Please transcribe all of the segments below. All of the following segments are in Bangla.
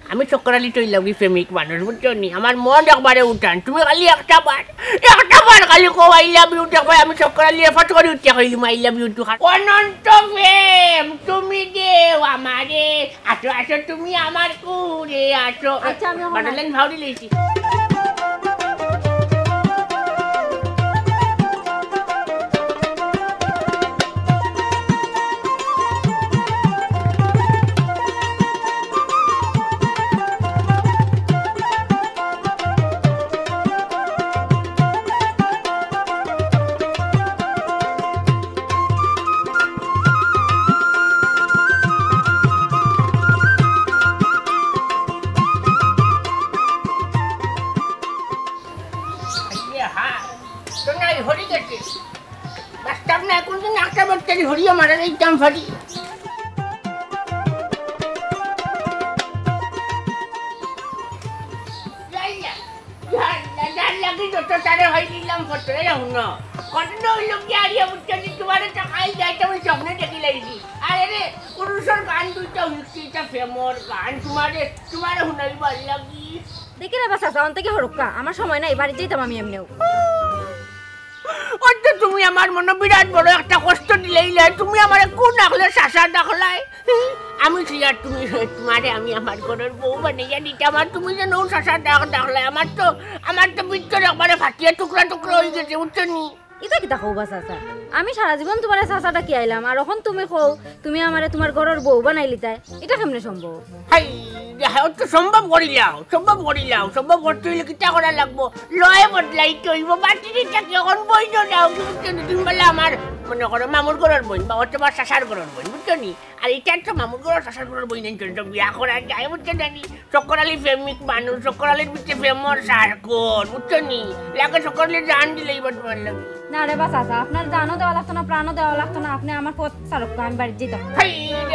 আমি চক্কর আলী তৈলাবি প্রেমিক মানুষ বুঝছো নি আমার মন একবারে উঠান তুমি খালি একটা বার খালি কো আই লাভ ইউ দেখো আমি চক্কর আলী ফটো করে উঠতে কইলি I love you two Ananta Prem তুমি দেও আমারে আসো আসো তুমি আমার কুরে আসো আচ্ছা আমি বাটলেন ভাউরি লইছি হরিয়া মারার এই দাম ফাটি যত তারে ভাই দিলাম ফটো এরা হুন কত হইল কি আরিয়া বুঝছি তোমার টাকাই যাইতে আমি স্বপ্নে দেখি লাগছি আরে রে পুরুষের গান দুইটা হইছি এটা ফেমর গান তোমারে হুনাই ভালো লাগি দেখি না বাস আসা অন্তকে হরক্কা আমার সময় নাই বাড়ি যাইতাম আমি এমনিও অত তুমি আমার মনে বিরাট বড় একটা কষ্ট দিলেইলে তুমি আমারে কোন ডাকলে শাসা ডাকলাই আমি সিয়ার তুমি তোমারে আমি আমার ঘরের বউ বানিয়ে দিতে আমার তুমি যে নৌ শাসা ডাকলাই আমার তো ভিতরে একবারে ফাটিয়ে টুকরা টুকরা হয়ে গেছে বুঝছো নি এটা কি দেখো বাস আসা আমি সারা জীবন তোমার চাচাটা কি আইলাম আর এখন তুমি কও তুমি আমারে তোমার ঘরের বউ বানাইলি তাই এটা কেমনে সম্ভব হাই তো সম্ভব করিলাও সম্ভব করতে হইলে কিটা করা লাগবো লয় বদলাইতে হইব বাটিটা কি এখন বইন যাও কি বুঝছো নি তুমি বলে আমার মনে করো মামুর ঘরের বইন বা হচ্ছে বা শাসার ঘরের বইন বুঝছো নি আর এটা তো মামুর ঘরের শাসার ঘরের বইন তো বিয়া করা যায় বুঝছো জানি চক্কর আলী প্রেমিক মানুষ চক্কর আলীর ভিতরে প্রেমর সারকর বুঝছো নি লাগে চক্কর আলীর জান দিলেই বা তোমার লাগে না রে বাস আসা আপনার জানও দেওয়া লাগতো না প্রাণও দেওয়া লাগতো না আপনি আমার পথ চালক আমি বাড়ি যেতাম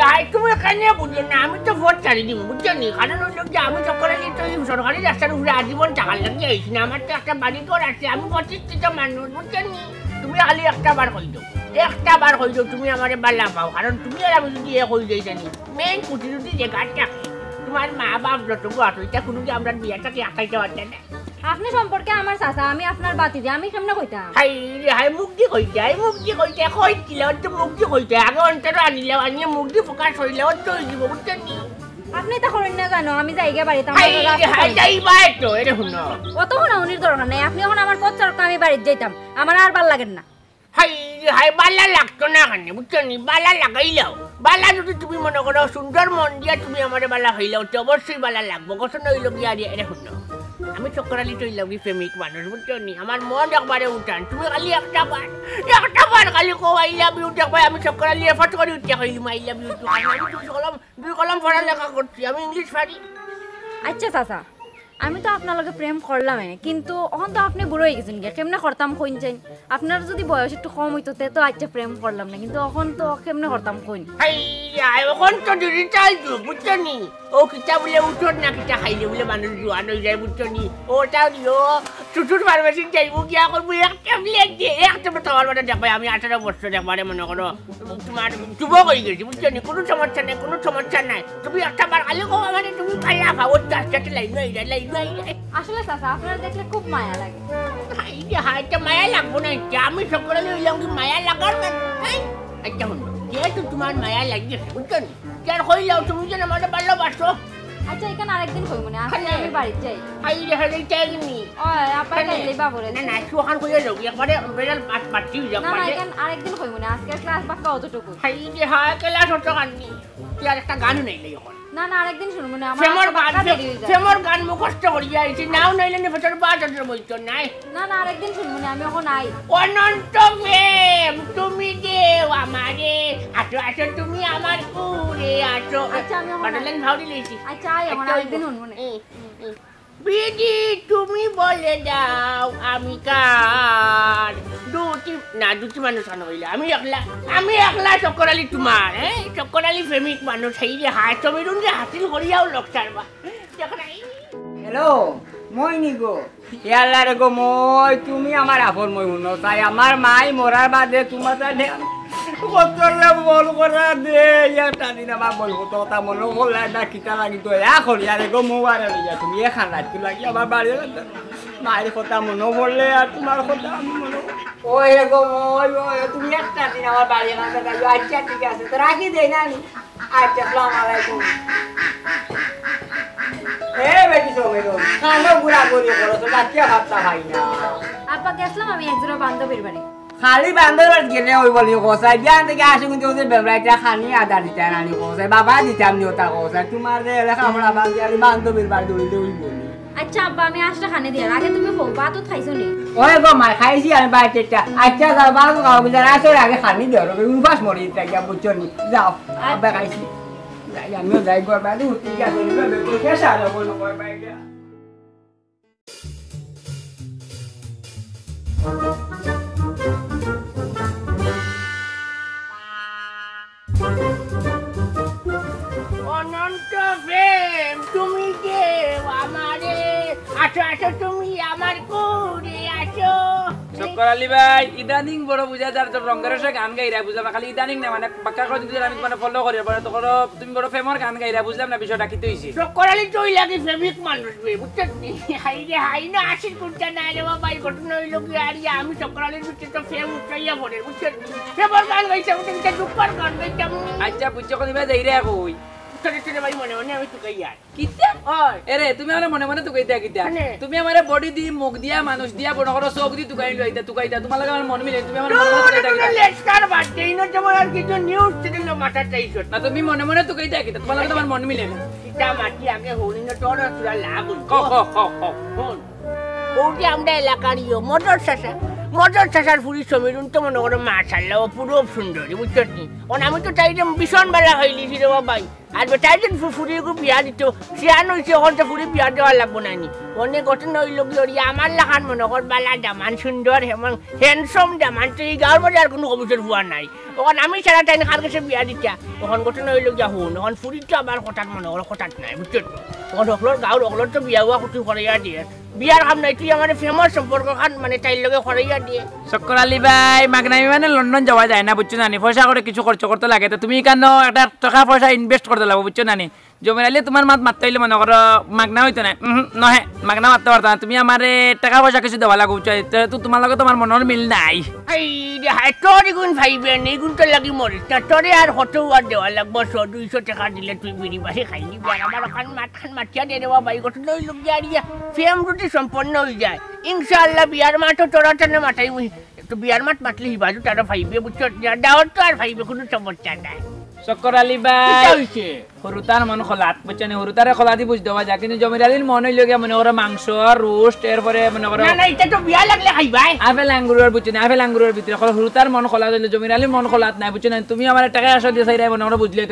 হাই তুমি কেন বুঝলো না আমি তো ভোট ছাড়ি দিব বুঝছো নি কারণ হইল যে আমি চক্কর আলী তো সরকারি রাস্তার উপরে আজীবন টাকা লাগিয়ে আইসি না আমার তো একটা বাড়ি ঘর আছে আমি প্রতিষ্ঠিত মানুষ বুঝছো নি তুমি খালি একটা বার কই দাও তুমি আমারে বালা পাও কারণ তুমি আর আমি যদি কই যাই জানি মেইন কুটি যে গাছটা তোমার মা বাপ যতটুকু আছে এটা কোনো কি আমরা বিয়াটাকে আঁকাইতে পারতেন না আপনি সম্পর্কে আমার চাচা আমি আপনার বাতি দিয়ে আমি কেমনে কইতাম হাই মুক্তি কইতে কইছিল তো মুক্তি কইতে আগে অন্তর আনিলে আনিয়ে মুক্তি প্রকাশ হইলে অন্ত হয়ে যাব বুঝছেন নি আপনি তা করেন না কেন আমি যাইগে বাড়িতে অত হুনাহুনির দরকার নাই আপনি এখন আমার পথ চালক আমি বাড়িতে যাইতাম আমার আর ভাল লাগেন না হাই বালা লাগতো না কেন বুঝছো নি বালা লাগাইলাও বালা যদি তুমি মনে করো সুন্দর মন দিয়া তুমি আমার বালা খাইলাও তো অবশ্যই বালা লাগবো কষ্ট নইল গিয়া এটা শুনো আমি চক্কর আলী তৈলাবি প্রেমিক মানুষ বুঝছো নি আমার মন একবারে উঠান তুমি খালি একটা বার খালি কো আই লাভ ইউ দেখো আমি চক্কর আলী ফটো করে উঠতে কইলি আই লাভ ইউ টু দুই কলম পড়ালেখা করছি আমি ইংলিশ পারি আচ্ছা চাচা আমি তো আপনার লগে প্রেম করলাম কিন্তু এখন তো আপনি বুড়ো হয়ে গেছেন কেমনে করতাম কইন চাই আপনার যদি বয়স একটু কম হইতো তো আচ্ছা প্রেম করলাম না কিন্তু এখন তো কেমনে করতাম কইন এখন তো ডিজিটাল যুগ বুঝছো নি ও কিতা বলে উঠোর না কিতা খাইলে বলে মানুষ জোয়ান হয়ে যায় বুঝছো নি ওটাও দিও চুটুর ফার্মেসি যাইব গিয়া করবো একটা প্লেট দিয়ে একটা তোমার মানে দেখো আমি 18 বছর একবারে মনে করো তোমার যুবক হয়ে গেছি বুঝছো নি কোনো সমস্যা নাই তুমি একটা বার খালি কো মানে তুমি পাইলা ভাবো চারটাতে লাইন আসলে চাচা আপনার দেখলে খুব মায়া লাগে হাইটা মায়া লাগবো না আমি সকলে হইলাম কি মায়া লাগার না আচ্ছা শুনো যেহেতু তোমার মায়া লাগিয়েছে বুঝছো নি যার হইলাও তুমি যেন আমাদের ভালোবাসো আচ্ছা এখানে আরেকদিন কই মনে আসলে আমি বাড়িতে যাই হাই চাইনি আপা যাইলে বাবরে না সুখান কইয়া যাও একবারে বেড়াল পাটি হই যাও না এখানে আরেকদিন কই মনে আজকে ক্লাস বাক্কা অতটুকু হাই ক্লাস হতো গানি কি আর একটা গান নাই এখন না আরেকদিন শুনো মনে আমার বাক্কা দেরি হই যায় ফেমর গান মুখস্থ করি যাইছি নাও নাইলে নে ফেটার বাজার বলতো নাই না আরেকদিন শুনো মনে আমি এখন আই অনন্ত প্রেম তুমি দেও আমারে আসো তুমি আমার কুরে আসো আচ্ছা আমি বাটলেন ভাউরি লইছি আচ্ছা আই এখন আরেকদিন শুনো মনে বিধি তুমি বলে দাও আমি কার দুটি মানুষ আনা হইলে আমি একলা চক্কর আলী তোমার চক্কর আলী প্রেমিক মানুষ সেই যে হাত চমিরুন যে হাসিল করিয়াও লোক ছাড়বা হ্যালো মই নি গো ইয়াল্লারে গো মই তুমি আমার আপন মই শুনো তাই আমার মাই মরার বাদে তোমার কতলে বল করা দে ইয়া টানি না মা বল কত তা মনো হল না কিটা লাগি তো ইয়া করি আরে গো মোবাইল ইয়া তুমি এখান রাত লাগি আমার বাড়ি মায়ের কথা মনো বললে আর তোমার কথা আমি মনো ওই গো ওই তুমি একটা দিন আমার বাড়ি না যাও আচ্ছা ঠিক আছে তো রাখি দেই না আমি আচ্ছা আসসালামু আলাইকুম এ বেটি সমেত খানো গুড়া করি করো তো বাচ্চা ভাতটা খাই না আপা গেছিলাম আমি একজোড়া বান্ধবীর বাড়ি খালি বান্দর গেলে ওই বলি কোসাই বিয়ান থেকে আসে কিন্তু ওদের বেবরাইটা খানি আদা দিতে নানি কোসাই বাবা দিতাম নি ওটা কোসাই তোমার এলাকা আমরা বান্ধি আমি বান্ধবীর বাড়ি দৌড়িতে ওই বলি আচ্ছা আব্বা আমি আসলে খানে দিয়ে আগে তুমি ভাত খাইছো নি ওই গো মা খাইছি আমি বাইরেটা আচ্ছা যাও বাবু খাও বিদার আসলে আগে খানি দিও উপাস মরি তাকে বুঝছো নি যাও আব্বা খাইছি আমিও যাই গো বাড়ি উঠি গিয়া বলি বেবি কেসা না বলো কই বাইরে অনন্ত প্রেম তুমি যে আমারে আসো আসো তুমি আমার কোরে আসো চক্কর আলী ভাই ইদানিং বড় বুঝা যার তোর রঙের সাথে গান গাইরা বুঝলাম খালি ইদানিং না মানে পাক্কা করে দিতে আমি মানে ফলো করি পরে তো তুমি বড় ফেমার গান গাইরা বুঝলাম না বিষয়টা কি হইছে চক্কর আলী তুই লাগি ফেমিক মানুষ বে বুঝছিস হাই রে হাই না আশির কুঞ্চা না রে বাবা এই ঘটনা হইলো কি আর আমি চক্কর আলীর ভিতরে তো ফেম উঠাইয়া পড়ে বুঝছিস ফেমার গান গাইছে বুঝছিস দুপার গান গাইতাম আচ্ছা বুঝছো কোন ভাই যাইরা কই তোরে ভাই মনে মনে আমি তুই আর কিতে ওই এরে তুমি আমার মনে মনে তুকাইতা কিতা তুমি আমারে বডি দি মুখ দিয়া মানুষ দিয়া বড় বড় চোখ দি তুকাইতা তোমার লাগে আমার মন মিলে তুমি আমার মনে মনে তুকাইতা কিতা লেটকার বাড়তে ইনো তোমার আর কিছু নিউজ চ্যানেল মাথা চাইছো না তুমি মনে মনে তুকাইতা কিতা তোমার লাগে আমার মন মিলে না কিটা মাটি আগে হলি না তোর তোরা লাভ ক হল ওটি আমরা এলাকার মোটর চাষার ফুরি সমীরুন তো মনে করো মাশাআল্লাহ পুরো সুন্দরী বুঝছিস নি আমি তো চাইতে ভীষণ বেলা হইলিছি রে বাবাই আর বেটাইছেন ফুরি বিয়া দিত সিয়ান হয়েছে ওখান তো ফুরি বিয়া দেওয়া লাগবো না নি অনেক ঘটনা হইল কি আমার লাখান মনে কর বালা জামান সুন্দর হেমন হ্যান্ডসম জামান তো এই গাঁর বাজার কোনো অফিসের হওয়া নাই ওখান আমি সারা টাইম কার কাছে বিয়া দিতা ওখান ঘটনা হইল গিয়া হুন ওখান ফুরি তো আবার হঠাৎ মনে করো হঠাৎ নাই বুঝছিস ওখান অকলোর গাঁর অকলোর তো বিয়া হওয়া কুটি করাইয়া দিয়ে বিয়ার কাম নাই তুই আমার ফেমাস সম্পর্ক খান মানে তাইর লগে করাইয়া দিয়ে চক্কর আলী ভাই মাগনামি মানে লন্ডন যাওয়া যায় না বুঝছো নানি পয়সা করে কিছু খরচ করতে লাগে তো তুমি কেন একটা টাকা পয়সা ইনভেস্ট করতে লাগবো বুঝছো নানি জমির আলী তোমার মাত মারতে হইলে মনে করো মাগনা হইতো না নহে মাগনা মারতে পারতো না তুমি আমার টাকা পয়সা কিছু দেওয়া লাগবো তো তোমার লগে তোমার মনের মিল নাই তোর গুণ ভাইবেন এই গুণ তো লাগি মরিস না তোরে আর হতো আর দেওয়া লাগবো 100-200 টাকা দিলে তুই বিড়ি বাসে খাইলি আমার ওখান মাঠিয়া দিয়ে দেওয়া বাই ঘটনা হইল গিয়া ফেম রুটি সম্পন্ন হয়ে যায় ইনশাআল্লাহ বিয়ার মাঠও তোরা টানে মাঠাই তো বিয়ার মাঠ মাঠলে হিবাজু তারা ভাইবে বুঝছো দাওয়ার তো আর ভাইবে কোনো সমস্যা নাই চক্কর আলী ভাই হরুতার মন খোলাত বুঝছেন হরুতারে খোলা দি বুঝ দেওয়া যায় কিন্তু জমির আলীর মন হইল গিয়া মনে করো মাংস রোস্ট এরপরে মনে করো না এটা তো বিয়া লাগলে খাইবাই আপেল আঙ্গুরের বুঝছেন আপেল আঙ্গুরের ভিতরে হরুতার মন খোলা হইল জমির আলীর মন খোলাত নাই বুঝছেন তুমি আমার টাকা আসা দিয়ে চাইরাই মনে করো বুঝলে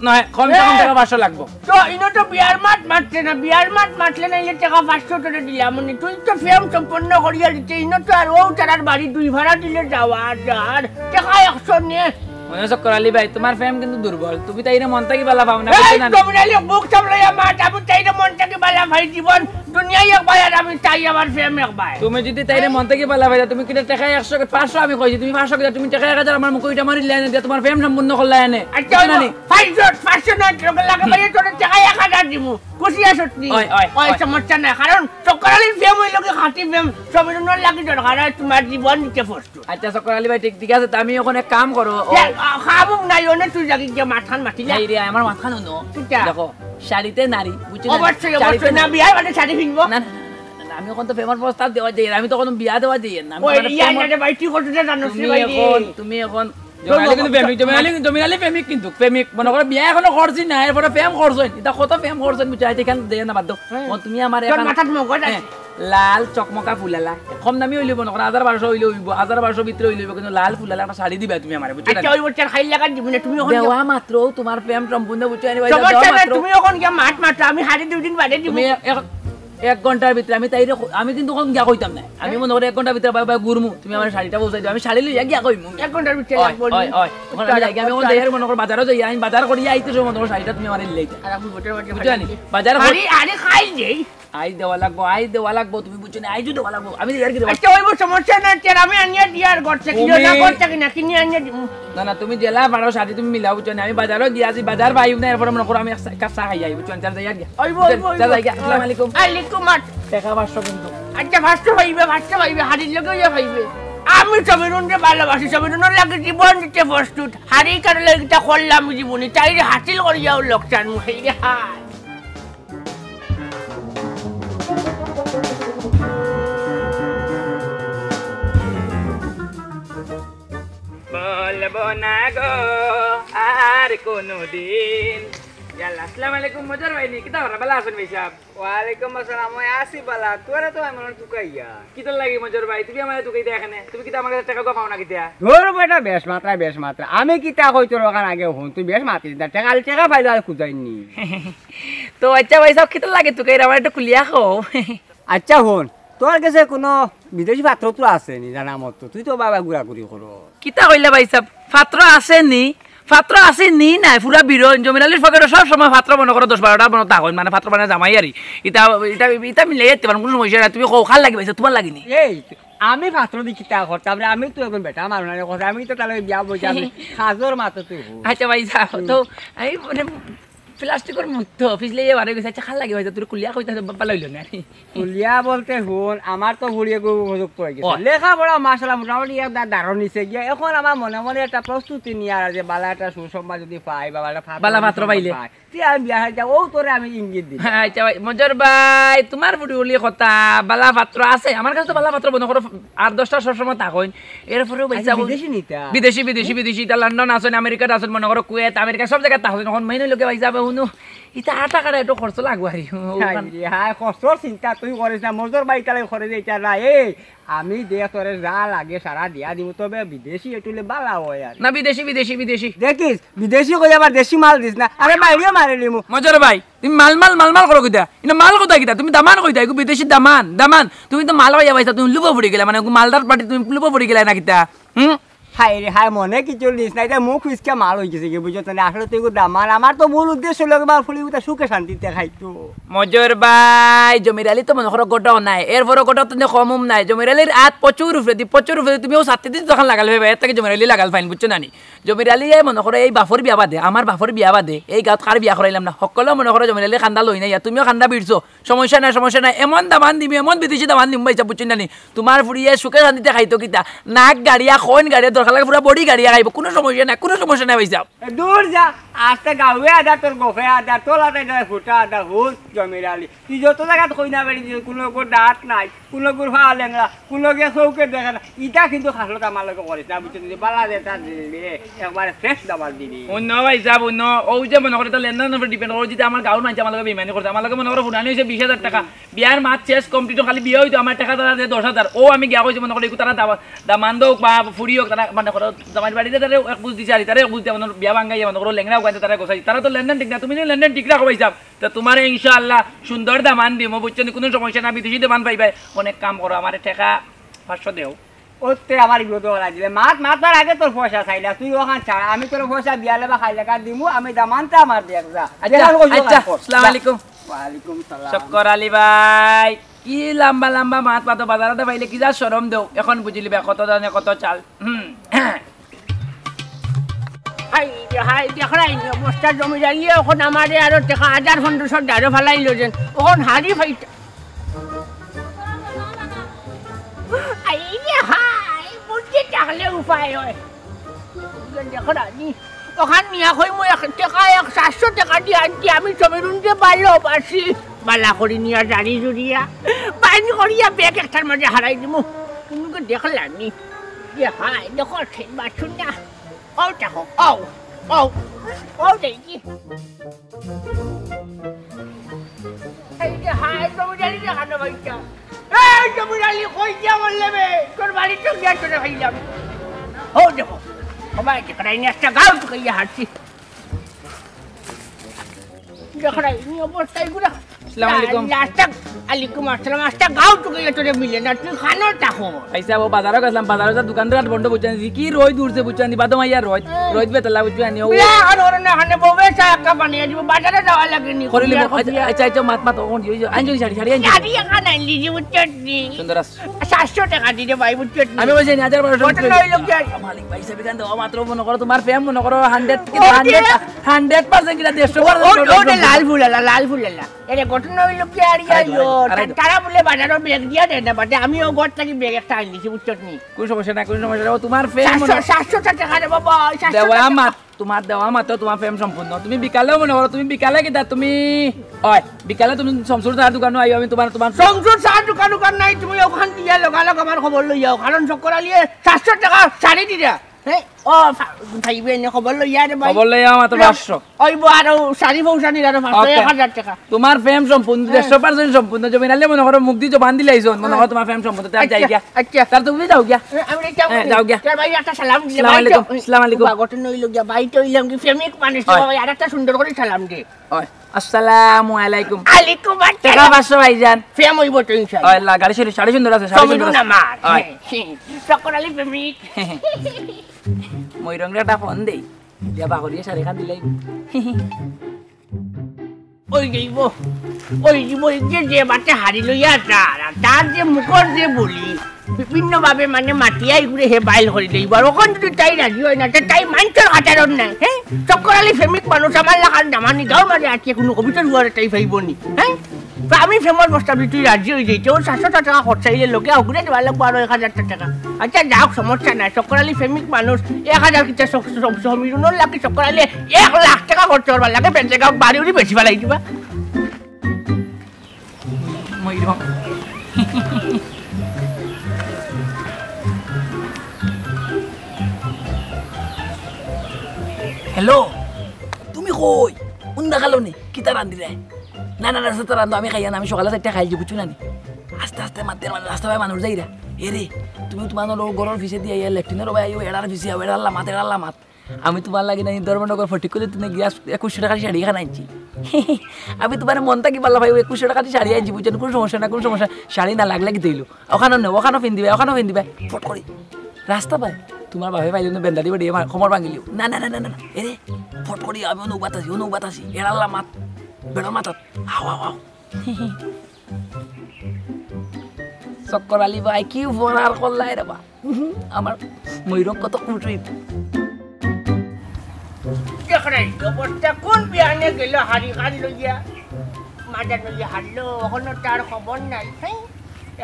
নয় কমসে কম টাকা 500 লাগবো তো ইনো তো বিয়ার মাঠ মাঠছে না বিয়ার মাঠ মাঠলে না ইলে টাকা 500 টাকা দিলাম মানে তুই তো ফেম সম্পন্ন করিয়া দিতে ইনো তো আর ও তারার বাড়ি 2 ভাড়া দিলে যাওয়া আর টাকা 100 নিয়ে মনে চক্কর আলী ভাই তোমার ফেম কিন্তু দুর্বল তুমি তাইরে মন থেকে বালা পাও না তুমি নালি বুক সামলাইয়া মাঠ আমি তাইরে মন থেকে বালা ভাই জীবন দুনিয়ায় একবার আর আমি চাই আমার ফেম একবার তুমি যদি তাইরে মন থেকে বালা ভাই তুমি কিটা টাকা 100 500 আমি কইছি তুমি 500 কিটা তুমি টাকা 1000 আমার মুখ ওইটা মারি লাইনে দিয়া তোমার ফেম সম্পূর্ণ করলা এনে আচ্ছা নানি 500 না লাগে ভাই তোর টাকা 1000 দিমু খুশি আছস নি ওই সমস্যা না কারণ চক্কর আলীর ফেম হইল কি খাঁটি ফেম সমীরুন লাগি দরকার তোমার জীবন নিতে ফসতো আচ্ছা চক্কর আলী ভাই ঠিক আছে তুমি ওখানে এক কাম করো খাবো নাই ওনে তুই লাগি যে মাথান মাটিলা এই রে আমার মাথা নো দেখো শাড়িতে নারী বুঝছো অবশ্যই না বিয়ার মানে শাড়ি কিনবো না আমি এখন তো ফেমার প্রস্তাব দেওয়া যাই আমি তো কোনো বিয়া দেওয়া যাই না ওই ইয়া না ভাই তুই করতে জানোস রে ভাই তুমি এখন জমিনালি প্রেমিক কিন্তু প্রেমিক মনে করো বিয়া এখনো করছি না এরপরে প্রেম করছো এটা কত প্রেম করছো বুঝছো এখানে দেয় না বাদ তুমি আমার লাল চকমকা ফুলালা কম দামি হইলে মনে করো 1000-1200 হইলে হইব 1000-1200 ভিতরে হইলে কিন্তু লাল ফুলালা একটা শাড়ি দিবা তুমি আমারে বুঝছো আচ্ছা ওই বছর খাই লাগা দিব না তুমি ওখানে দেওয়া মাত্র তোমার প্রেম সম্পূর্ণ বুঝছো তুমি ওখানে গিয়া মাত্র আমি হাড়ি 2 দিন বাদে দিব 1 ঘন্টার ভিতরে আমি কিন্তু কোন গিয়া কইতাম না আমি মনে করি 1 ঘন্টার ভিতরে বাবা গুরমু তুমি আমার শাড়িটা পৌঁছাই দিও আমি শাড়ি লইয়া গিয়া কইমু 1 ঘন্টার ভিতরে লাগবো ওখানে আমি যাই আমি ওখানে যাই মনে করি বাজারও যাই আমি বাজার করি আইতে সময় মনে করি শাড়িটা তুমি আমার লইয়া আর আমি ভোটের বাজার বুঝছো নি বাজার আরে খাই যাই আই দেওয়া লাগবো তুমি বুঝছো না আইজু দেওয়া লাগবো আমি আর কি দেব আচ্ছা ওই সমস্যা না তের আমি আনিয়ে দিয়ার করছে কি না করছে কিনা কিনে আনিয়ে দিমু না তুমি জেলা পারো সাথে তুমি মিলাও বুঝছো না আমি বাজারও গিয়াছি বাজার পাইব না এরপর মনে করো আমি এক কাপ চা খাই যাই বুঝছো না যাই গিয়া ওইবো আসসালামু আলাইকুম আলাইকুম টাকা 500 কিন্তু আচ্ছা ফার্স্ট ভাইবে হাড়ির লগে ইয়া ভাইবে আমি সমীরুনকে ভালোবাসি সমীরুনের লাগে জীবন দিতে প্রস্তুত হাড়ি কারলে এটা করলাম জীবনে তাই হাসিল করে যাও লোকসান মুখে হাই বলবো না গো আর কোনদিন আসসালামু আলাইকুম মজর ভাই নি কিতা ওরা ভালো আছেন ভাই সাহেব ওয়ালাইকুম আসসালাম আমি আসি বালা তোরা তো আমি মনে টুকাইয়া কিতা লাগি মজর ভাই তুমি আমারে টুকাইতে এখানে তুমি কিতা আমার কাছে টাকা পাও না কিতা ধর বেটা বেশ মাত্রা আমি কিতা কই তোর ওখান আগে হন তুই বেশ মাত্রি না টাকা পাইলো আর খুঁজাইনি তো আচ্ছা ভাই সাহেব কিতা লাগে টুকাইরা আমার একটু কুলিয়া খাও আচ্ছা হন তোর কাছে কোনো বিদেশি পাত্র তো আছে নি জানা মত তুই তো বাবা ঘুরাঘুরি করো কিতা কইলা ভাই সাহেব পাত্র আছে নি নাই পুরা বিরন জমিনালির ফকেটে সব সময় পাত্র মনে করো 10-12টা বনতা হয় মানে পাত্র মানে জামাই আরি এটা মিলে যেতে পারেন কোনো সমস্যা নাই তুমি খাল লাগি ভাইসা তোমার লাগিনি এই আমি পাত্র দি কিতা করতাম রে আমি তো এখন বেটা মারুনারে কথা আমি তো তাহলে বিয়া বইছি আমি খাজর মাত্র তুই আচ্ছা ভাই সাহেব তো এই মানে প্লাস্টিকের মুক্ত ফিসলে বারে গেছে আচ্ছা খাল লাগি ভাইসা তুই কুলিয়া কইতা বাবা লইল না কুলিয়া বলতে হুন আমার তো ভুড়িয়ে উপযুক্ত হয়ে গেছে লেখাপড়া মাশাআল্লাহ মোটামুটি একটা দারুণ নিচে গিয়ে এখন আমার মনে মনে একটা প্রস্তুতি নিয়ে আর যে বালা একটা সুসম্মান যদি পাই বা বালা পাত্র পাইলে আমি বিয়া হয়ে যাবো তোরে আমি ইঙ্গিত দিই আচ্ছা ভাই মজর ভাই তোমার বুড়ি বলি কথা বালা পাত্র আছে আমার কাছে তো বালা পাত্র বন্ধ করো 8-10টা সবসময় থাকুন এরপরেও বিদেশি তা লন্ডন আছেন আমেরিকাতে আছেন মনে করো কুয়েত আমেরিকা সব জায়গায় থাকুন এখন মেইন লোকে ভাই যাবে শুনো ইটা 8 টাকাটা একটু খরচ লাগবে আর কষ্টর চিন্তা তুই করিস না মজর ভাই তাহলে করে দিতে না এই আমি দিয়ে তোরে যা লাগে সারা দিয়া দিব তবে বিদেশি এটুলে বালা হয় আর না বিদেশি দেখিস বিদেশি কই আবার দেশি মাল দিস না আরে বাইরেও মারে লিমু মজর ভাই তুমি মাল করো কিতা ইনা মাল কোথা কিতা তুমি দামান কইতা এগু বিদেশি দামান তুমি তো মাল হইয়া ভাইছা তুমি লুবো পড়ি গেলা মানে মালদার পার্টি তুমি লুবো পড়ি গেলা না কিতা হাই রে হাই মনে কিছু নিস না এটা মুখ ইসকা মাল হয়ে গেছে কি বুঝছো না আসলে তুই দামান আমার তো মূল উদ্দেশ্য লোক বা ফুলি উঠা সুখে শান্তিতে খাইতো মজর ভাই জমির আলী তো মনে করো গোটাও নাই এরপরও গোটাও তো কমম নাই জমির আলীর হাত প্রচুর উপরে তুমিও 7 দিন যখন লাগাল ভাই এর থেকে জমির আলী লাগাল ফাইন বুঝছো নানি জমির আলী মনে করো এই বাফর বিয়া বাদে আমার বাফর বিয়া বাদে এই গাঁত কার বিয়া করাইলাম না সকলেও মনে করো জমির আলী খান্দা লই নাই তুমিও খান্দা বিড়ছো সমস্যা নাই এমন দামান দিবি এমন বিদেশি দামান দিম ভাইছা বুঝছো নানি তোমার ফুরিয়ে সুখে শান্তিতে খাইতো কিতা নাক গাড়িয়া কোন গাড়িয়া দরকার লাগে পুরা বডি গাড়িয়া খাইব কোনো সমস্যা নাই ভাইছা দূর যা আজকে গাঁৱে আদা তোর গোফে আদা তোলা তাই ফুটা আদা হুল জমির আলী তুই যত জায়গাত কই না বেড়ি কোনো দাঁত নাই কোনো গুড়া লেংরা কোনো চৌকে দেখে না ইটা কিন্তু খাসলত আমার লোক করিস না বুঝছো বালা যেটা দিলে একবারে ফ্রেশ দাবার দিবি অন্য ভাই যাব অন্য ও যে মনে করে লেনদেনের উপর ডিপেন্ড করে যদি আমার গাঁর মানুষ আমার লোক বেমানি করছে আমার লোক মনে করে ফুটানি হয়েছে 20,000 টাকা বিয়ার মাছ শেষ কমপ্লিট খালি বিয়ে হইতো আমার টাকা তারা 10,000 ও আমি গিয়া কইছি মনে করে তারা দামান দোক বা ফুড়ি হোক তারা মানে করে জামাই বাড়িতে তারা এক বুঝ দিছে আর তারা বুঝতে মনে বিয়া ভাঙ্গাই মনে করে লেংরা ওখানে তারা গোছাই তারা তো লেনদেন ঠিক না তুমি লেনদেন ঠিক রাখো ভাইসাব তো তোমার ইনশাআল্লাহ সুন্দর দামান দিমো বুঝছো কোনো সমস্যা না বিদেশি দামান পাইবে অনেক কাম করো আমার টাকা 500 দেও ওতে আমার বিপদ লাগিলে মাতার আগে তোর পয়সা চাইলা তুই ওখান ছাড়া আমি তোর পয়সা বিয়ালে বা খাইলে কার দিমু আমি দামানটা আমার দেখ যা আচ্ছা আসসালামু আলাইকুম ওয়ালাইকুম সালাম চক্কর আলী ভাই কি লম্বা মাত পাতো বাজারতে পাইলে কি যা শরম দেও এখন বুঝিলি কত জানে কত চাল হাই দেখাই অবস্থা জমি জ্বালিয়ে এখন আমারে আরো টাকা 1,500 ডারো ফালাইলো যেন ওখন হাড়ি ফাইটা হাই বুঝতে চাকলে উপায় হয় দেখো রানি ওখান নিয়া কই মই টাকা 700 টাকা দিয়ে আনছি আমি জমিরুনকে ভালোবাসি বালা করি নিয়া জারি জুড়িয়া বাইন করিয়া ব্যাগ একটার মাঝে হারাই দিমু তুমি দেখলাম নি হাই দেখো ঠিক বাছুন না ও দেখো ও দেখি এই যে হাই জমিদারি দেখানো ভাইটা এই জমিদারি কই যা বললে বে তোর বাড়ি তো গিয়া চলে ভাইলাম ও দেখো সবাই দেখাই নি একটা গাঁও তো গিয়া হাঁটছি দেখাই নি অবস্থায় গুলা আসসালামু আলাইকুম আলাইকুম আসসালাম আস্তা গাও তো গেলে তোরে মিলে না তুই খানো তাকো আইসা ও বাজারে গেলাম বাজারে যা দোকানদার বন্ধ বুঝছেন কি রোদ উঠছে বুঝছেন বাদ মাইয়া রোদ বেতলা বুঝছেন ও আর ওর না হানে ববে চাকা বানিয়ে দিব বাজারে যাওয়া লাগে নি করিলি আচ্ছা আচ্ছা মাত কোন আইজনি শাড়ি আইজনি শাড়ি এখানে আনলি যে বুঝছনি সুন্দর আছে 700 টাকা দিতে ভাই বুঝছনি আমি বলছি 1000 কত লইলো কি মালিক ভাই সাহেব গান দাও মাত্র মনে করো তোমার ফেম মনে করো 100 কি 100% কিনা 150% ওটা লাল ফুলালা এরে ঘটনা হইলো কি আর ইয়াইলো তারা বলে বাজারে ব্যাগ দিয়া দেয় না বাটে আমিও ঘর থেকে ব্যাগ একটা আনলিছি বুঝছনি কোন সমস্যা না তোমার ফেম 700 টাকা রে বাবা 700 দেওয়া মাত তোমার দেওয়া মাত্র তোমার ফেম সম্পূর্ণ তুমি বিকালেও মনে করো তুমি বিকালে কিটা তুমি ওই বিকালে তুমি শমসুর চার দোকানে আইও আমি তোমার শমসুর চার দোকান নাই তুমি ওখান দিয়া লগালগ আমার খবর লই যাও কারণ চক্কর আলিয়ে 700 টাকা শাড়ি দিরা হ্যাঁ ও ভাইবে নে খবর লই যারে ভাই খবর লই যাও মাত্র 500 ওই আর শাড়ি বউশানি আর 1000 টাকা তোমার ফেম সম্পূর্ণ 100% সম্পূর্ণ জমি নালে মনে করো মুখ দি জবান দিলাইছো মনে করো তোমার ফেম সম্পূর্ণ তার যাই গিয়া আচ্ছা তার তুমি যাও গিয়া আমি যাও গিয়া তার ভাই একটা সালাম দিলে আসসালামু আলাইকুম ঘটনা হইলো গিয়া ভাই তো হইলাম কি ফেমিক মানুষ ভাই আর একটা সুন্দর করে সালাম দে ওই আসসালামু আলাইকুম আলাইকুম টাকা 500 ভাইজান ফেম হইব তো ইনশাআল্লাহ ওই লা গাড়ি শাড়ি সুন্দর আছে শাড়ি সুন্দর আছে আমার চক্কর আলী ফেমিক মই রংটা ফোন দেই দিয়া বাগরিয়ে শাড়ি খান দিলাই ওই যাইব যে বাটে হারি লইয়া তার যে মুখর যে বলি বিভিন্ন ভাবে মানে মাতিয়াই ঘুরে হে বাইল করে লইব আর ওখান যদি তাই রাজি হয় না তাই মানছর কাটারন নাই হ্যাঁ চক্কর আলী ফেমিক মানুষ আমার লাগার নামানি গাও মানে আজকে কোনো কবিতার হুয়ারে তাই ভাইবনি হ্যাঁ আমি ফেমাস বস্তা তুই রাজি হয়ে যাইছে ওর 700 টাকা খরচাইলে লোকে ঘুরে দেওয়া লাগবো আরো 1000 টাকা আচ্ছা যাও সমস্যা নাই চক্কর আলী ফেমিক মানুষ 1000 কিটা সমীরণর লাগে চক্কর আলী 1 লাখ টাকা খরচ করবার লাগে বেঁচে গাও বাড়ি উড়ি বেশি ফেলাই দিবা ময়ূরং হ্যালো তুমি কই উন্দা খালো নি কিতা রান্ধি রে না না রাস্তা রান্ধো আমি খাইয়া না আমি সকালে 4টা খাইছি বুঝছো না আস্তে আস্তে মাত্র রাস্তা ভাই মানুষ যাই রে এ রে তুমি তোমার গরর ফিসে দিয়ে লেফটিনের ভাই এড়ার ফিসে এড়াল্লা মাত আমি তোমার লাগি না ধর্মনগর ফটিক করে তুমি গ্যাস 2100 টাকা শাড়ি খান আনছি আমি তোমার মনটা কি পারলা ভাই 2100 টাকা শাড়ি আনছি বুঝছেন কোন সমস্যা শাড়ি না লাগলে কি দিল ওখানে পিন্দিবে ফট করে রাস্তা পাই তোমার ভাবে পাইল না বেন্দা দিবে দিয়ে খবর ভাঙিলিও না এরে ফট করি আমি অনুবাদ আছি এড়াল্লা মাত বেড়া মাথাত হাও চক্কর আলী ভাই কি ফরার করলাই রে বা আমার ময়ূরক কত খুশি দেখরাই অবস্থা কোন বিয়ানে গেল হারি খান লইয়া মাদার লইয়া হারলো ওখানে তার খবর নাই হ্যাঁ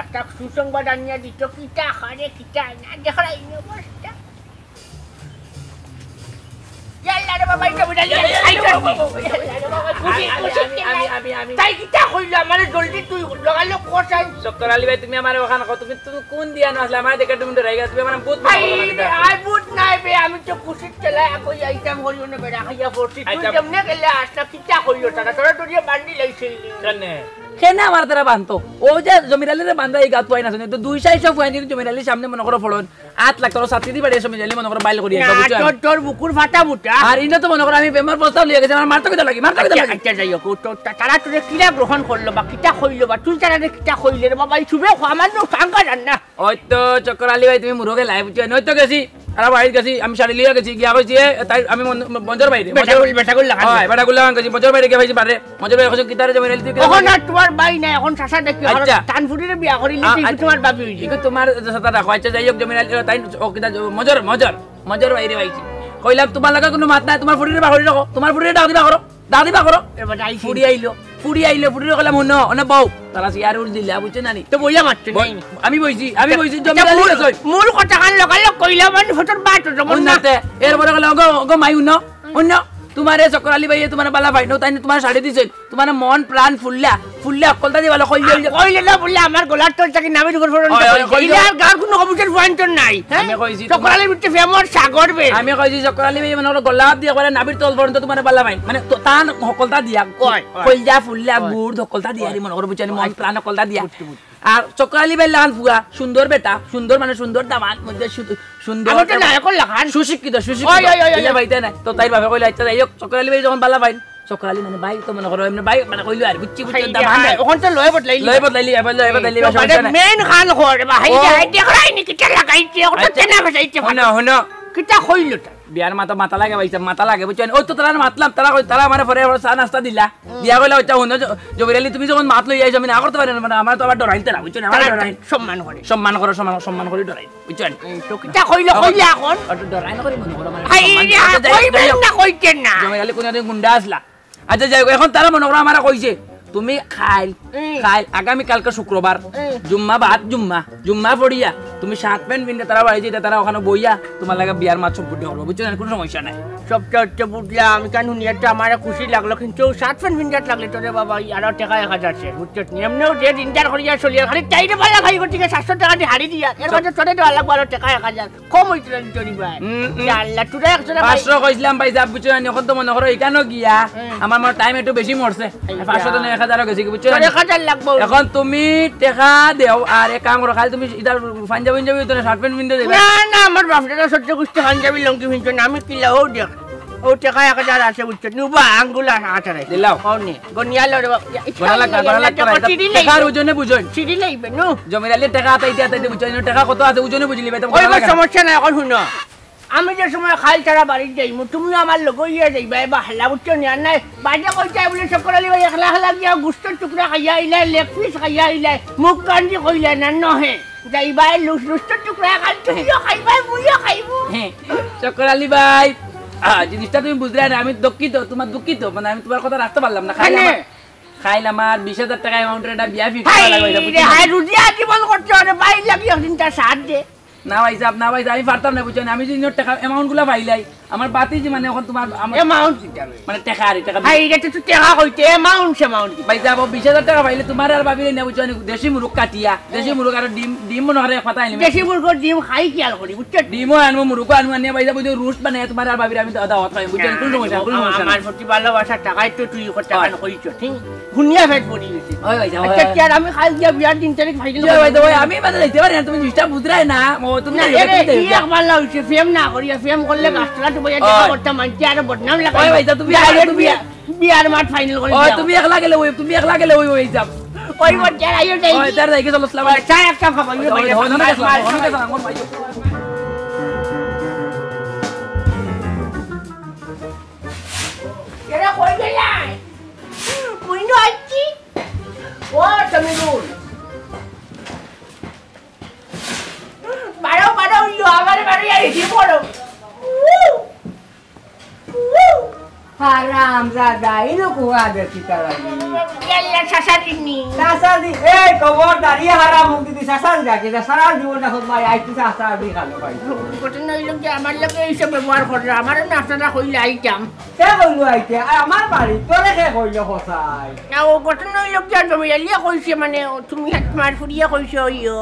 একটা সুসংবাদ আনিয়া দিত কিটা হারে কিটা না দেখরাই অবস্থা ইয়াল্লা রে বাবা এটা বিড়ালি তাই কিটা কইল আমারে জলদি তুই লগালো কোসাই চক্কর আলী ভাই তুমি আমারে ওখানে তুমি কোন দিয়া না আসলে আমারে দেখে তুমি ডরাই গেছ তুমি মানে বুত আই বুত নাই বে আমি তো কুশিত চলাই কই আইতাম কইও না বেড়া খাইয়া পড়ছি তুই কেমনে গেলে আসটা কিটা কইল তারা তোরা তোরিয়া বান্ডি লাইছিল কেনে কেন আমার তারা বানতো ও যে জমিরালিরে বান্ধা এই গাত পাই না শুনে তো 200 পয়েন্ট কিন্তু জমিরালির সামনে মনে করো ফলন 8 লাখ টাকা ছাত্রী দিবাড়ি জমিরালি মনে করো বাইল করি একবার তোর বুকুর ফাটা বুটা আর ইনো তো মনে করো আমি প্রেমের প্রস্তাব লিয়ে গেছি আমার মারতে কত লাগি আচ্ছা যাই হোক তারা তোরে কিরা গ্রহণ করলো বা কিটা কইলো বা তুই তারা কিটা কইলে রে বাবা এই শুবে আমার তো সাঙ্গা জান না ওই তো চক্কর আলী ভাই তুমি মুরগে লাই বুঝছো নই তো গেছি আর বাড়ি গেছি আমি শাড়ি লিয়ে গেছি গিয়া কইছি তাই আমি মঞ্জর বাইরে বেটাগুল লাগা হয় বেটাগুল লাগা গেছি মঞ্জর বাইরে গিয়ে ভাইছি পারে মঞ্জর বাইরে কইছি কিতারে জমিরালি তুই এখন আর তোমার বাই না এখন শাসা দেখি টানফুটিরে বিয়া করিলে তুই তোমার বাবি হইছি কি তোমার সাথে রাখো আচ্ছা যাই হোক জমিরালি তাই ও কিতা মঞ্জর বাইরে ভাইছি কইলাম তোমার লাগা কোনো মাত নাই তোমার ফুটিরে বাগরি রাখো তোমার ফুটিরে দাদি করো এবার ফুড়ি আইলো ফুড়িরে কইলাম হুনো অনে বউ তারা সিয়ার উড় দিলা বুঝছ না নি তো বইয়া মারছ নাই আমি বইছি জমিরালি গেছই মূল কথা কান লগালো কইলা মানে ফটোর বাট জমন না এরপরে কইলা গো মাই হুনো তোমারে চক্কর আলী ভাই তোমার বালা ভাই তাই তোমার শাড়ি দিছে তোমার মন প্রাণ ফুল্লা অকলতা দি ভালো কইলে না বললে আমার গলার তোর চাকি নামের উপর ফোন কইলে আর গার কোনো কবিতার পয়েন্ট নাই আমি কইছি চক্কর আলী বিতে ফেমাস সাগর বে আমি কইছি চক্কর আলী ভাই মানে গলাপ দিয়া করে নাবির তল পর্যন্ত তোমার বালা ভাই মানে তান হকলতা দিয়া কইলা ফুল্লা গুড় হকলতা দিয়া মনে করো বুঝানি মন প্রাণ হকলতা দিয়া আর চক্কর আলী ভাই লাল ফুয়া সুন্দর বেটা সুন্দর মানে সুন্দর দামান মধ্যে সুন্দর আমি তো না এখন লাগান সুশিক্ষিত ভাই তাই না তো তাই ভাবে কইলা আচ্ছা যাই হোক চক্কর আলী ভাই যখন বালা ভাই চক্রালি মানে বাই তো মনে করো এমনি বাই মানে কইলো আর বুঝছি ওখান তো লয় বদলাইলি মেন খান করে বা হাই দেখাই নি কিটা লাগাইছে ওটা কেনা বসাইছে হনো কিটা কইলো বিয়ার মাথা লাগে ভাই মাথা লাগে বুঝছেন ওই তো তারা মাতলাম তারা মানে পরে চা নাস্তা দিলা দিয়া কইলা ওটা হনো জবিরালি তুমি যখন মাত লই আইছো আমি না করতে পারি না মানে আমার তো আবার ডরাইতে না বুঝছেন আমার ডরাই সম্মান করে ডরাই বুঝছেন তো কিটা কইলো এখন ওটা ডরাই না করে মনে করো মানে হাই কইবেন না কইতেন না জবিরালি কোনদিন গুন্ডা আসলা আচ্ছা যাই এখন তারা মনে করো আমারে কইছে তুমি খাইল আগামী কালকে শুক্রবার জুম্মা পড়িয়া তুমি শার্ট প্যান্ট পিনতে তারা বাড়ি যেতে তারা ওখানে বইয়া তোমার লাগে বিয়ার মাছ সব করবো বুঝছেন কোনো সমস্যা নাই সবটা হচ্ছে বুঝলাম আমি কেন নিয়েটা আমার খুশি লাগলো কিন্তু শার্ট প্যান্ট পিনতে লাগলে তোরে বাবা আরো টাকা 1000 আছে বুঝছো এমনিও যে দিনটার করিয়া চলিয়া খালি চাইতে পারলা ভাই গতিকে 700 টাকা দিয়ে হারি দিয়া এর মধ্যে তোরে দেওয়া লাগবে আরো টাকা 1000 কম হইছিল তোরি ভাই আল্লাহ তুই 500 কইছিলাম ভাই যাব বুঝছেন এখন তো মনে করো এখানেও গিয়া আমার টাইম একটু বেশি মরছে 500 তো 1000 গেছে বুঝছো 1000 লাগবে এখন তুমি টাকা দেও আর এক কাম করো খালি তুমি ইদার পাঞ্জাবি তোরে শার্ট প্যান্ট পিনতে দেবে না আমার বাপটা সহ্য করতে পাঞ্জাবি লঙ্গি পিনছো না আমি কিলা ও দেখ ও টাকা 1000 আছে বুঝছো নুবা আঙ্গুলা আছে রে দিলাও কোনে গনিয়ালো রে টাকার ওজনে বুঝুন সিডি লাইবে নো জমিরালি টাকা আতাইতে বুঝছো টাকা কত আছে ওজনে বুঝলি ভাই ওই সমস্যা নাই এখন শুনো আমি যে সময় খাল ছাড়া বাড়ি যাইমু তুমি আমার লোক ইয়ে যাইবা বা হালা বুঝছো না নাই বাজে কইতে বলে চক্করালি ভাই একলা গিয়া গুস্তের টুকরা খাইয়া আইলা লেগ পিস খাইয়া আইলা মুখ কান্দি কইলা না নহে যাইবা লুস্তের টুকরা খাই তুইও খাইবা মুইও খাইবো চক্করালি ভাই জিনিসটা তুমি বুঝলে না আমি দুঃখিত মানে আমি তোমার কথা রাখতে পারলাম না খাইলাম আমার 20,000 টাকা অ্যামাউন্টের একটা বিয়া ফিক্স করা লাগবে হাই রুজিয়া জীবন করতে হবে বাইর লাগি একদিনটা সাথ দে না ভাই সাহেব আমি পারতাম না বুঝছেন আমি যদি টাকা অ্যামাউন্ট গুলা পাইলাই আমার বাতি যে মানে এখন তোমার অ্যামাউন্ট মানে টাকা আর টাকা ভাই এটা তো টাকা কইতে অ্যামাউন্ট ভাই সাহেব 20,000 টাকা পাইলে তোমার আর ভাবিলে না বুঝছেন দেশি মুরগ কাটিয়া দেশি মুরগ আর ডিম মনে হয় কথা আইলি দেশি মুরগর ডিম খাই কি আর করি বুঝছেন ডিমও আনবো মুরগও আনবো আনিয়া ভাই সাহেব রোস্ট বানায় তোমার আর ভাবিলে আমি দাওয়াত খাই বুঝছেন কোন সমস্যা আমার প্রতি ভালোবাসা টাকাই তো তুই করতে টাকা কইছো ঠিক হুনিয়া ফেট পড়ি গেছে ওই ভাই সাহেব আচ্ছা আমি খাই দিয়া বিয়ার 3 তারিখ ফাইনাল ভাই তো আমি মানে যাইতে পারি না তুমি জিনিসটা বুঝরাই না তুমি একবার লাউছে ফেম না করিয়া ফেম করলে গাছটা তো বইয়া টাকা করতে মানছি আর বদনাম লাগাই ওই ভাই তুমি বিয়ার মাঠ ফাইনাল করে ওই তুমি একলা গেলে ওই যাব ওই বচ্চা আইও যাই ওই তার যাইকে চলো সালাম চা একটা খাবাইও ভাই এরা কই গেলাই মুইনো আইছি ও তামিলুল বারো ইয়ো আমারে আইছি পড়ো হারাম জাদা ইনো কুয়া দেখি তারা ইয়াল্লা শাসাদিনি শাসাদি এই কবর দাঁড়িয়ে হারাম মুক্তি দি শাসাদি ডাকে সারা জীবনটা খুব ভাই আইতি শাসাদি খালো ভাই ঘটনা হইল যে আমার লোকে এইসব ব্যবহার করে আমার নাস্তাটা কইলে আইতাম কে কইলো আইতে আমার বাড়ি তোরে কে কইলো হসাই না ও ঘটনা হইল যে তুমি এলিয়া কইছে মানে তুমি তোমার ফুরিয়া কইছো ইয়ো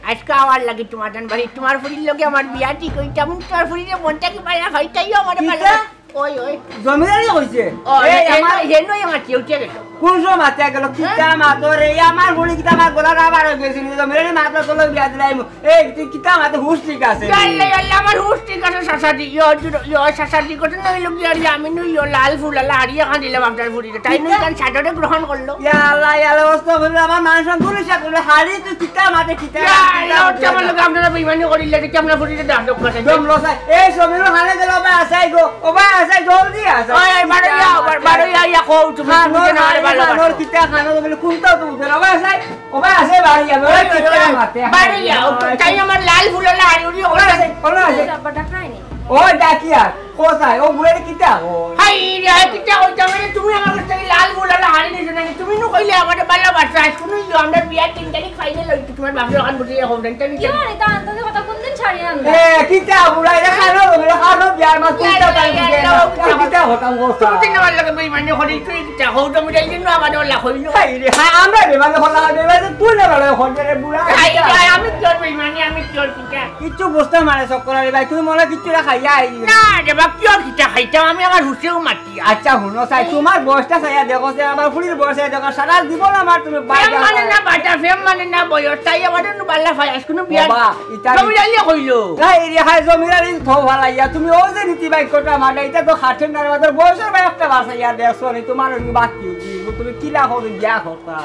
আজকে আওয়ার লাগে তোমার বাড়ি তোমার ফুরির লোকে আমার বিয়া ঠিক হইতাম তোমার ফুরিরে মনটা কি পাইরা হইতাইও আমার ভালো ওই জমিদারি কইছে এই আমার হেনই আমার কেউটিয়া গেল কোন সময় মাতে গেল কিতা মাতরে আমার গুলি কিতা মাত গলা রাবার গেছিল জমিদারি মাতরা তোলে বিয়া দিলাইমু এই কিতা মাতে হুশ ঠিক আছে আল্লাহ আমার হুশ ঠিক আছে শাসাদি ইয়ো শাসাদি ঘটনা হইল কি আর আমি নই লাল ফুলালা হারিয়া খান দিলাম আপনার ফুরিরে তাই নই কারণ সাদরে গ্রহণ করলো ইয়া আল্লাহ অবস্থা হলো আমার মানুষ গুলিশা করলো হারি তুই কিতা মাতে কিতা আমার লোক আপনারা বেইমানি করিলে কি আমরা ফুরিরে দাঁড়ক করে দম লসাই এই সমিরো হালে গেল বা আসাই গো ও বা আসাই জলদি আসা ওই বারো ইয়া কও তুমি না ভালো নর কিতা খানো বলে কোনটা তো বুঝে না বা আসাই ও বা আসে বাড়ি যাবে ওই কিতা মাতে বাড়ি যাও তাই আমার লাল ফুলালা হারিয়ে ওরা আসে আব্বাটা খায়নি ওই ডাকিয়া কোথায় ও বুড়ে কিতা ও হাই রে কিতা হইতা মানে তুমি আমার কাছে লাল ফুলালা হারিয়ে নিছো না তুমি নু কইলে আমারে ভালোবাসা আজ কোন আমরা বিয়া 3 তারিখ ফাইনাল হইতো তোমার বাপের ওখান বুঝিয়ে হোমটা নিতে কি মানে তা আন্তাজে কথা কোনদিন ছাড়ি আনবা কিতা বুড়া এটা খানো বলে খানো বিয়ার মাছ কোনটা পাই বুঝে কিতা হতাম গোসা তুমি না লাগে বেইমানি করি তুই কিতা হোমটা মিটাই দিন আমার ওলা কইলো হাই রে হ্যাঁ আমরা বেমানে হলা বেমানে তুই না বলে হজরে বুড়া হাই আমি তোর বেইমানি আমি তোর কিতা কিচ্ছু বুঝতে মানে চক্কর আরে ভাই তুমি মনে কিচ্ছু রাখাই খাইয়া না দেবা কিয় কিতা খাইতাম আমি আমার হুসেও মাতি আচ্ছা শুনো চাই তোমার বয়সটা চাইয়া দেখো যে আমার ফুলির বয়স দেখো সারা জীবন আমার তুমি ফেম মানে না বাটা ফেম মানে না বয়স তাই আমার বাল্লা ফায়াস কোনো বিয়া তুমি জানিয়ে কইলো না এই রেখায় জমিরারি থো ভালাইয়া তুমি ও যে নীতি বাক্যটা মানে এটা তো খাটের না আমাদের বয়সের ভাই একটা বাসাইয়া দেখছো নি তোমার বাকি তুমি কিলা করে বিয়া করতা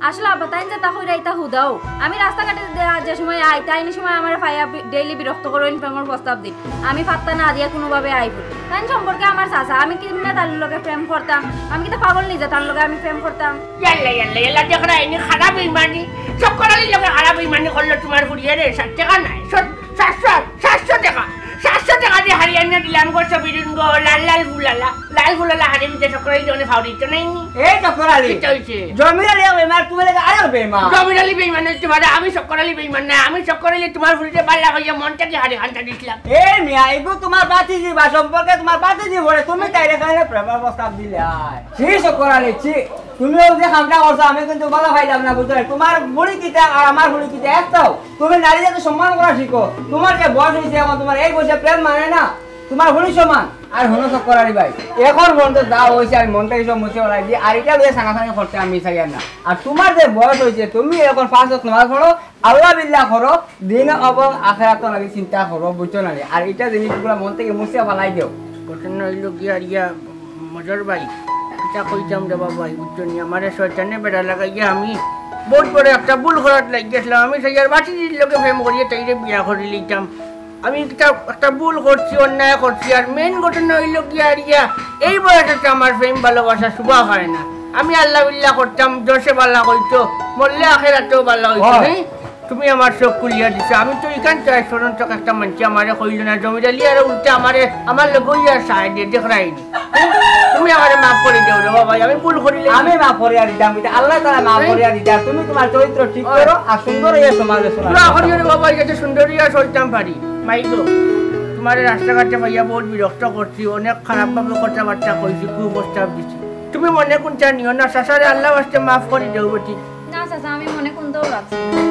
আসলে আব্বা তাই যে তা কইরা ইতা হুদাও আমি রাস্তাঘাটে যে সময় আইতা আইনি সময় আমার ফাইয়া ডেইলি বিরক্ত করেন প্রেমের প্রস্তাব দিন আমি পাত্তা না দিয়া কোনোভাবে আইব তাই সম্পর্কে আমার চাচা আমি কি না তার লগে প্রেম করতাম আমি কি তো পাগল নিজে তার লগে আমি প্রেম করতাম ইয়াল্লা ইয়াল্লা ইয়াল্লা দেখরা ইনি খারাপ বেঈমানি সব করালি লগে খারাপ বেঈমানি করলো তোমার ফুরিয়ে রে 7 টাকা নাই 700 টাকা 700 টাকা দিয়ে হারিয়ানা দিলাম গো সবিরিন গো লাল ফুলালা হারিয়ে দিতে সকরালি জনে ফাউরি তো নাই এই চকরালি কি হইছে জমিরারি বেমার তুমি লাগে আরো বেমার জমিরালি বেঈমান তোমার আমি সকরালি বেঈমান না আমি সকরালি তোমার ফুরিতে বাল্লা হইয়া মনটাকে হারিয়ে হান্তা দিছিলাম এই মিয়া এগো তোমার বাতিজি বা সম্পর্কে তোমার বাতিজি বলে তুমি তাইরে কানে প্রেমের প্রস্তাব দিলে আয় সেই চকরালি ছি তুমিও যে কামটা করছো আমি কিন্তু ভালো পাইলাম না বুঝলে তোমার বুড়ি কিটা আর আমার বুড়ি কিটা একটাও তুমি নারীকে সম্মান করা শিখো তোমার যে বয়স হয়েছে এখন তোমার এই বয়সে প্রেম মানে না তোমার বুড়ি সমান আর হলো সব করারি ভাই এখন পর্যন্ত যা হয়েছে আমি মনটা সব মুছে বলাই দিই আর এটা দিয়ে সাঙ্গাসাঙ্গি করতে আমি চাই না আর তোমার যে বয়স হয়েছে তুমি এখন ফার্স্ট নামাজ পড়ো আল্লাহ বিল্লাহ করো দিন এবং আখেরাত লাগি চিন্তা করো বুঝছো না আর এটা জিনিসগুলো মন থেকে মুছে ফেলাই দিও ঘটনা হইল গিয়া রিয়া মজর ভাই এটা কইতাম রে বাবা বুঝছো নি আমারে শয়তানে বেড়া লাগাইয়া আমি বহুত বড় একটা ভুল করার লাগিয়েছিলাম আমি সেই বাটির লোকে প্রেম করিয়ে তাইরে বিয়া করে লিখতাম আমি একটা ভুল করছি অন্যায় করছি আর মেন ঘটনা হইল গিয়া রিয়া এই বয়সে আমার প্রেম ভালোবাসা শুভা হয় না আমি আল্লাহ বিল্লাহ করতাম জোশে বাল্লা কইতো মরলে আখেরাতেও বাল্লা হইতো নাই তুমি আমার চোখ খুলিয়া দিছো আমি তো এখান থেকে সরঞ্চক একটা মানছি আমারে কইল না জমিদালি আর উল্টে আমার লগইয়া সাহায্য দিয়ে দেখরাইনি তুমি আমারে মাফ করে দাও রে বাবা আমি ভুল করিলে আমি মাফ করিয়া দিতাম আল্লাহ তাআলা মাফ করিয়া দিতা তুমি তোমার চরিত্র ঠিক করো আর সুন্দর হইয়া সমাজে চলো দোয়া করিও রে বাবা যাতে সুন্দর হইয়া চলতাম পারি মাইগো তোমার রাস্তাঘাটে ভাইয়া বহুত বিরক্ত করছি অনেক খারাপভাবে কথাবার্তা কইছি কুপ্রস্তাব দিছি তুমি মনে কোনটা নিও না শাসারে আল্লাহ ওয়াস্তে মাফ করে দাও বেটি না চাচা আমি মনে কোনটাও রাখছি